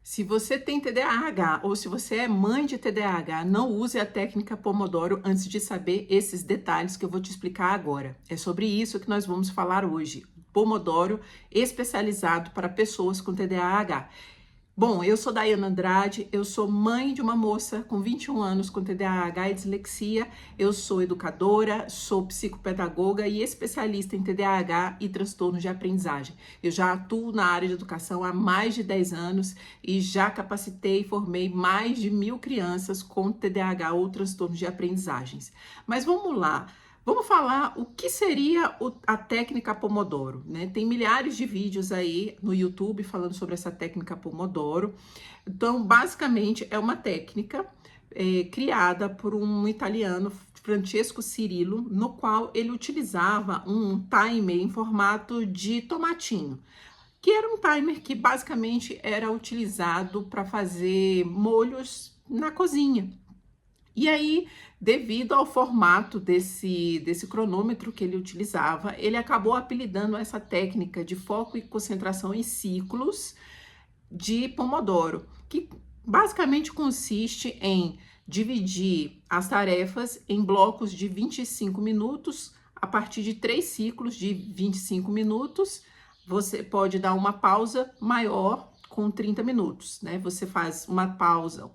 Se você tem TDAH ou se você é mãe de TDAH, não use a técnica Pomodoro antes de saber esses detalhes que eu vou te explicar agora. É sobre isso que nós vamos falar hoje. Pomodoro especializado para pessoas com TDAH. Bom, eu sou Daiana Andrade, eu sou mãe de uma moça com 21 anos com TDAH e dislexia, eu sou educadora, sou psicopedagoga e especialista em TDAH e transtornos de aprendizagem. Eu já atuo na área de educação há mais de 10 anos e já capacitei e formei mais de 1.000 crianças com TDAH ou transtornos de aprendizagens. Mas vamos lá. Vamos falar o que seria a técnica Pomodoro, né? Tem milhares de vídeos aí no YouTube falando sobre essa técnica Pomodoro. Então, basicamente, é uma técnica criada por um italiano, Francesco Cirillo, no qual ele utilizava um timer em formato de tomatinho, que era um timer que basicamente era utilizado para fazer molhos na cozinha. E aí, devido ao formato desse cronômetro que ele utilizava, ele acabou apelidando essa técnica de foco e concentração em ciclos de Pomodoro, que basicamente consiste em dividir as tarefas em blocos de 25 minutos, a partir de 3 ciclos de 25 minutos, você pode dar uma pausa maior com 30 minutos, né? Você faz uma pausa,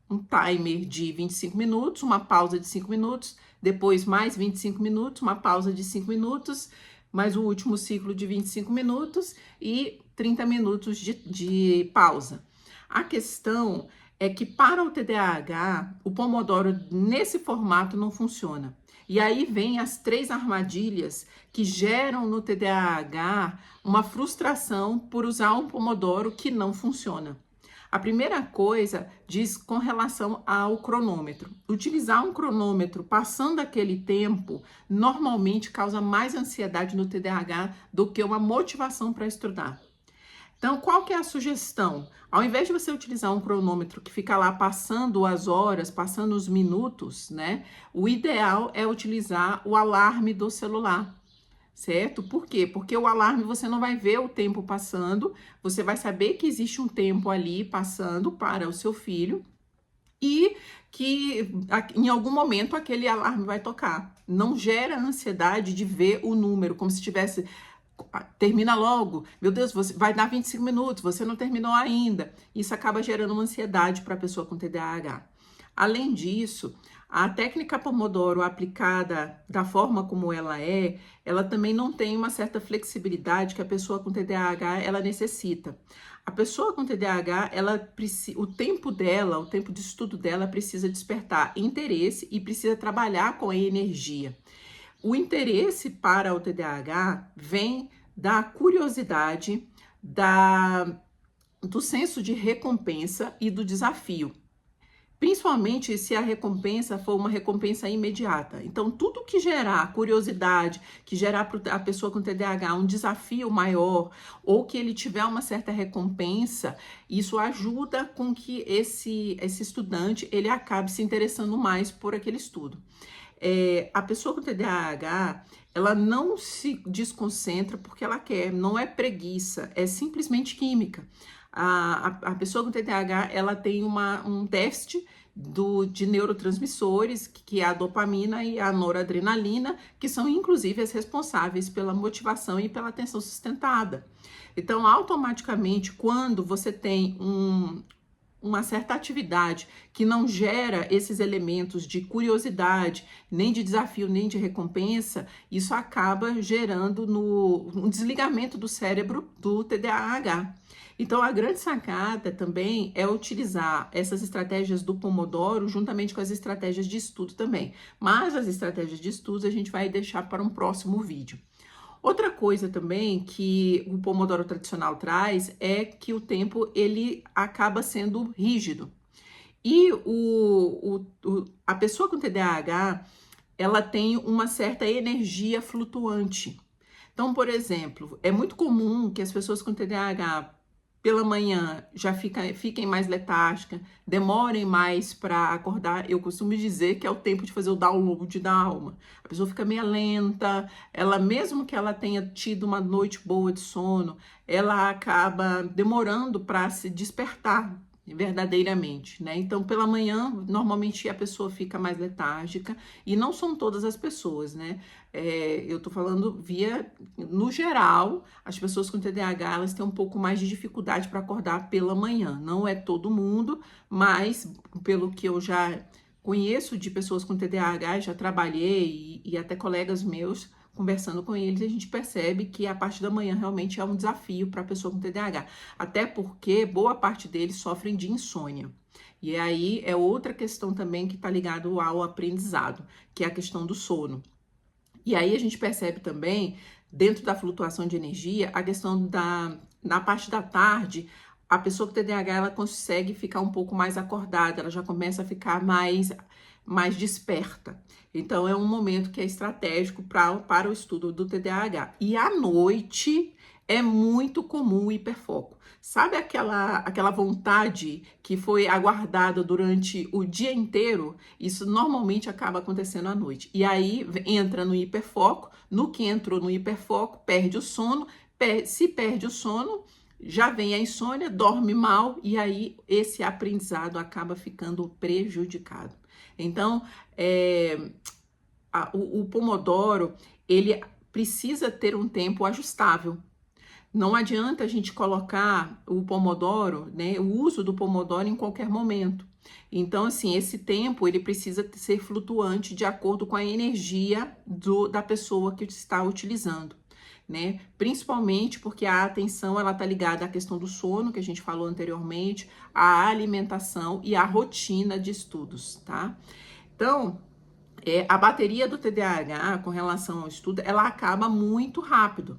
um timer de 25 minutos, uma pausa de 5 minutos, depois mais 25 minutos, uma pausa de 5 minutos, mais o último ciclo de 25 minutos e 30 minutos de pausa. A questão é que para o TDAH, o Pomodoro nesse formato não funciona. E aí vem as 3 armadilhas que geram no TDAH uma frustração por usar um Pomodoro que não funciona. A primeira coisa diz com relação ao cronômetro. Utilizar um cronômetro passando aquele tempo normalmente causa mais ansiedade no TDAH do que uma motivação para estudar. Então, qual que é a sugestão? Ao invés de você utilizar um cronômetro que fica lá passando as horas, passando os minutos, né? O ideal é utilizar o alarme do celular. Certo? Por quê? Porque o alarme você não vai ver o tempo passando, você vai saber que existe um tempo ali passando para o seu filho e que em algum momento aquele alarme vai tocar. Não gera ansiedade de ver o número, como se tivesse termina logo, meu Deus, você vai dar 25 minutos, você não terminou ainda. Isso acaba gerando uma ansiedade para a pessoa com TDAH. Além disso, a técnica Pomodoro aplicada da forma como ela também não tem uma certa flexibilidade que a pessoa com TDAH ela necessita. A pessoa com TDAH, o tempo dela, o tempo de estudo dela precisa despertar interesse e precisa trabalhar com a energia. O interesse para o TDAH vem da curiosidade, do senso de recompensa e do desafio. Principalmente se a recompensa for uma recompensa imediata. Então, tudo que gerar curiosidade, que gerar para a pessoa com TDAH um desafio maior, ou que ele tiver uma certa recompensa, isso ajuda com que esse estudante ele acabe se interessando mais por aquele estudo. A pessoa com TDAH, ela não se desconcentra porque ela quer, não é preguiça, é simplesmente química. A pessoa com TDAH, ela tem um déficit de neurotransmissores, que é a dopamina e a noradrenalina, que são inclusive as responsáveis pela motivação e pela atenção sustentada. Então, automaticamente, quando você tem uma certa atividade que não gera esses elementos de curiosidade, nem de desafio, nem de recompensa, isso acaba gerando um desligamento do cérebro do TDAH. Então, a grande sacada também é utilizar essas estratégias do Pomodoro juntamente com as estratégias de estudo também. Mas as estratégias de estudo a gente vai deixar para um próximo vídeo. Outra coisa também que o Pomodoro tradicional traz é que o tempo ele acaba sendo rígido. E a pessoa com TDAH, ela tem uma certa energia flutuante. Então, por exemplo, é muito comum que as pessoas com TDAH pela manhã já fiquem mais letárgicas, demorem mais para acordar. Eu costumo dizer que é o tempo de fazer o download da alma. A pessoa fica meio lenta, ela mesmo que ela tenha tido uma noite boa de sono, ela acaba demorando para se despertar verdadeiramente, né? Então, pela manhã, normalmente a pessoa fica mais letárgica, e não são todas as pessoas, né? Eu tô falando no geral, as pessoas com TDAH, elas têm um pouco mais de dificuldade para acordar pela manhã. Não é todo mundo, mas pelo que eu já conheço de pessoas com TDAH, já trabalhei e até colegas meus, conversando com eles, a gente percebe que a parte da manhã realmente é um desafio para a pessoa com TDAH. Até porque boa parte deles sofrem de insônia. E aí é outra questão também que está ligado ao aprendizado, que é a questão do sono. E aí a gente percebe também, dentro da flutuação de energia, a questão na parte da tarde, a pessoa com TDAH, ela consegue ficar um pouco mais acordada, ela já começa a ficar mais desperta. Então, é um momento que é estratégico para o estudo do TDAH. E à noite é muito comum o hiperfoco. Sabe aquela vontade que foi aguardada durante o dia inteiro? Isso normalmente acaba acontecendo à noite. E aí entra no hiperfoco, no que entrou no hiperfoco, perde o sono, se perde o sono, já vem a insônia, dorme mal, e aí esse aprendizado acaba ficando prejudicado. Então, o Pomodoro, ele precisa ter um tempo ajustável. Não adianta a gente colocar o Pomodoro, né, o uso do Pomodoro em qualquer momento. Então, assim, esse tempo, ele precisa ser flutuante de acordo com a energia da pessoa que está utilizando, né? Principalmente porque a atenção, ela tá ligada à questão do sono, que a gente falou anteriormente, à alimentação e à rotina de estudos, tá? Então, a bateria do TDAH, com relação ao estudo, ela acaba muito rápido,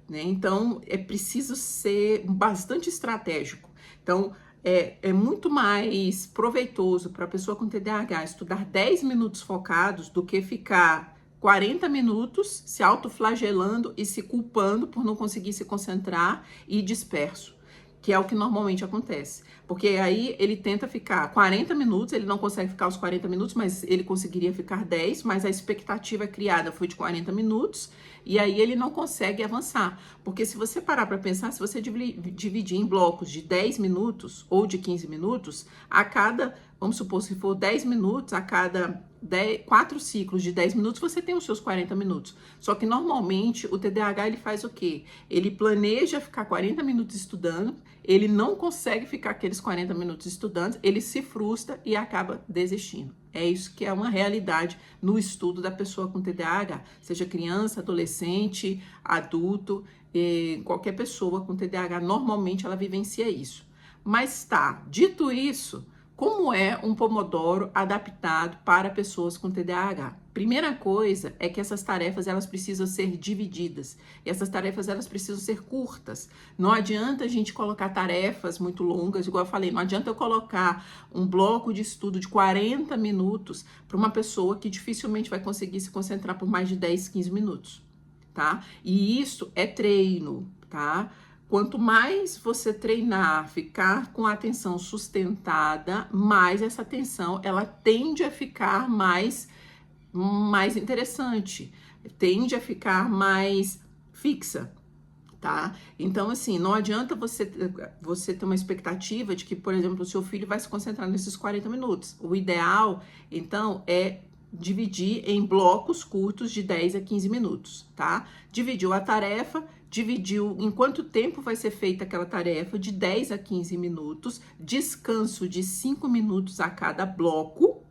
né? Então, é preciso ser bastante estratégico. Então, é muito mais proveitoso para a pessoa com TDAH estudar 10 minutos focados do que ficar 40 minutos se autoflagelando e se culpando por não conseguir se concentrar e disperso, que é o que normalmente acontece. Porque aí ele tenta ficar 40 minutos, ele não consegue ficar os 40 minutos, mas ele conseguiria ficar 10, mas a expectativa criada foi de 40 minutos, e aí ele não consegue avançar. Porque se você parar para pensar, se você dividir em blocos de 10 minutos ou de 15 minutos, a cada, vamos supor, se for 10 minutos, a cada 4 ciclos de 10 minutos, você tem os seus 40 minutos. Só que normalmente o TDAH, ele faz o quê? Ele planeja ficar 40 minutos estudando, ele não consegue ficar aqueles 40 minutos estudando, ele se frustra e acaba desistindo. É isso que é uma realidade no estudo da pessoa com TDAH, seja criança, adolescente, adulto, qualquer pessoa com TDAH, normalmente ela vivencia isso. Mas tá, dito isso, como é um Pomodoro adaptado para pessoas com TDAH? Primeira coisa é que essas tarefas, elas precisam ser divididas. E essas tarefas, elas precisam ser curtas. Não adianta a gente colocar tarefas muito longas, igual eu falei, não adianta eu colocar um bloco de estudo de 40 minutos para uma pessoa que dificilmente vai conseguir se concentrar por mais de 10, 15 minutos, tá? E isso é treino, tá? Quanto mais você treinar, ficar com a atenção sustentada, mais essa atenção, ela tende a ficar mais interessante, tende a ficar mais fixa, tá? Então, assim, não adianta você ter uma expectativa de que, por exemplo, o seu filho vai se concentrar nesses 40 minutos. O ideal, então, é dividir em blocos curtos de 10 a 15 minutos, tá? Dividiu a tarefa, dividiu em quanto tempo vai ser feita aquela tarefa, de 10 a 15 minutos, descanso de 5 minutos a cada bloco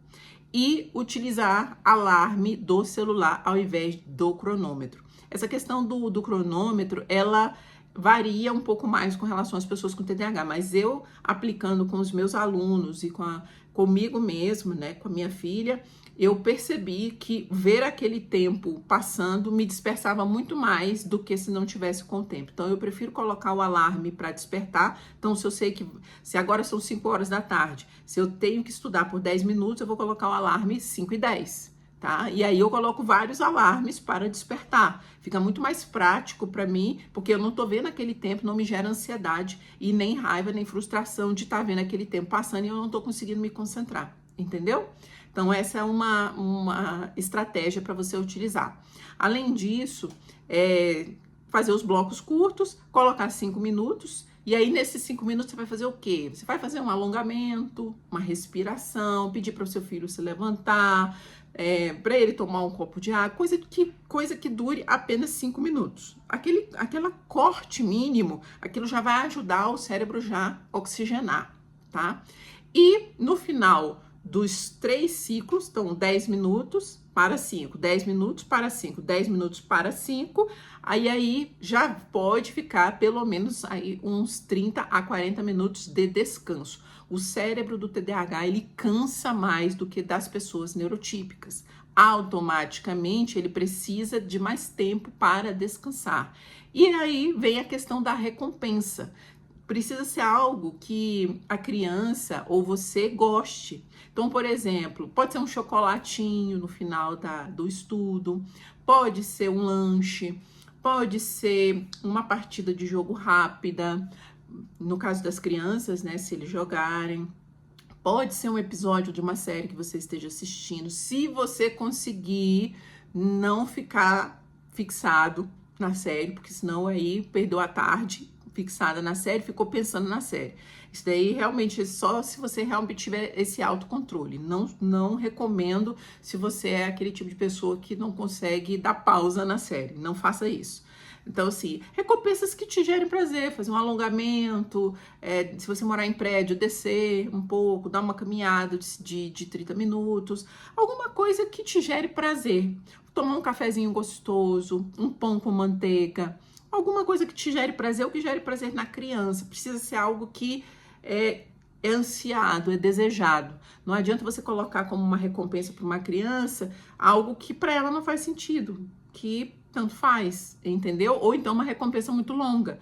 e utilizar alarme do celular ao invés do cronômetro. Essa questão do cronômetro, ela varia um pouco mais com relação às pessoas com TDAH, mas eu aplicando com os meus alunos e comigo mesmo, né, com a minha filha, eu percebi que ver aquele tempo passando me dispersava muito mais do que se não tivesse com o tempo. Então, eu prefiro colocar o alarme para despertar. Então, se eu sei que, se agora são 5 horas da tarde, se eu tenho que estudar por 10 minutos, eu vou colocar o alarme 5 e 10. tá? E aí eu coloco vários alarmes para despertar. Fica muito mais prático para mim, porque eu não tô vendo aquele tempo, não me gera ansiedade e nem raiva, nem frustração de estar vendo aquele tempo passando e eu não tô conseguindo me concentrar, entendeu? Então essa é uma estratégia para você utilizar. Além disso, fazer os blocos curtos, colocar 5 minutos, e aí nesses 5 minutos você vai fazer o quê? Você vai fazer um alongamento, uma respiração, pedir para o seu filho se levantar, para ele tomar um copo de água, coisa que dure apenas 5 minutos. Aquela corte mínimo, aquilo já vai ajudar o cérebro já oxigenar, tá? E no final dos 3 ciclos, então 10 minutos para 5, 10 minutos para 5, 10 minutos para 5, aí já pode ficar pelo menos aí uns 30 a 40 minutos de descanso. O cérebro do TDAH, ele cansa mais do que das pessoas neurotípicas. Automaticamente, ele precisa de mais tempo para descansar. E aí vem a questão da recompensa. Precisa ser algo que a criança ou você goste. Então, por exemplo, pode ser um chocolatinho no final do estudo, pode ser um lanche, pode ser uma partida de jogo rápida, no caso das crianças, né, se eles jogarem. Pode ser um episódio de uma série que você esteja assistindo, se você conseguir não ficar fixado na série, porque senão aí perdeu a tarde fixada na série, ficou pensando na série. Isso daí realmente é só se você realmente tiver esse autocontrole. Não recomendo se você é aquele tipo de pessoa que não consegue dar pausa na série. Não faça isso. Então, assim, recompensas que te gerem prazer, fazer um alongamento, se você morar em prédio, descer um pouco, dar uma caminhada de 30 minutos, alguma coisa que te gere prazer. Tomar um cafezinho gostoso, um pão com manteiga, alguma coisa que te gere prazer ou que gere prazer na criança. Precisa ser algo que é ansiado, é desejado. Não adianta você colocar como uma recompensa para uma criança algo que para ela não faz sentido, que tanto faz, entendeu? Ou então uma recompensa muito longa.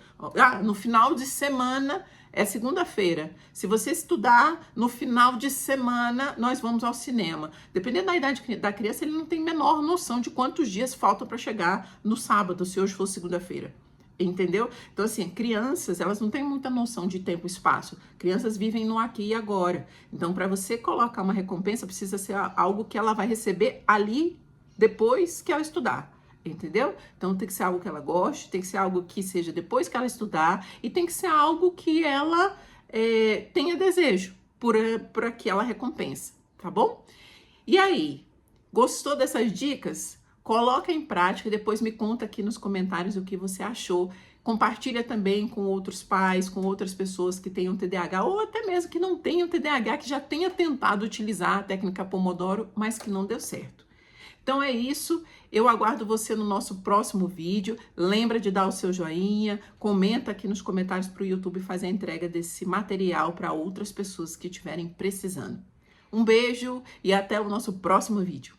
No final de semana é segunda-feira. Se você estudar, no final de semana nós vamos ao cinema. Dependendo da idade da criança, ele não tem menor noção de quantos dias faltam para chegar no sábado, se hoje for segunda-feira. Entendeu? Então, assim, crianças, elas não têm muita noção de tempo e espaço. Crianças vivem no aqui e agora. Então, para você colocar uma recompensa, precisa ser algo que ela vai receber ali, depois que ela estudar. Entendeu? Então, tem que ser algo que ela goste, tem que ser algo que seja depois que ela estudar, e tem que ser algo que ela tenha desejo por aquela recompensa, tá bom? E aí, gostou dessas dicas? Coloca em prática e depois me conta aqui nos comentários o que você achou. Compartilha também com outros pais, com outras pessoas que tenham TDAH ou até mesmo que não tenham TDAH, que já tenha tentado utilizar a técnica Pomodoro, mas que não deu certo. Então é isso, eu aguardo você no nosso próximo vídeo. Lembra de dar o seu joinha, comenta aqui nos comentários para o YouTube fazer a entrega desse material para outras pessoas que estiverem precisando. Um beijo e até o nosso próximo vídeo.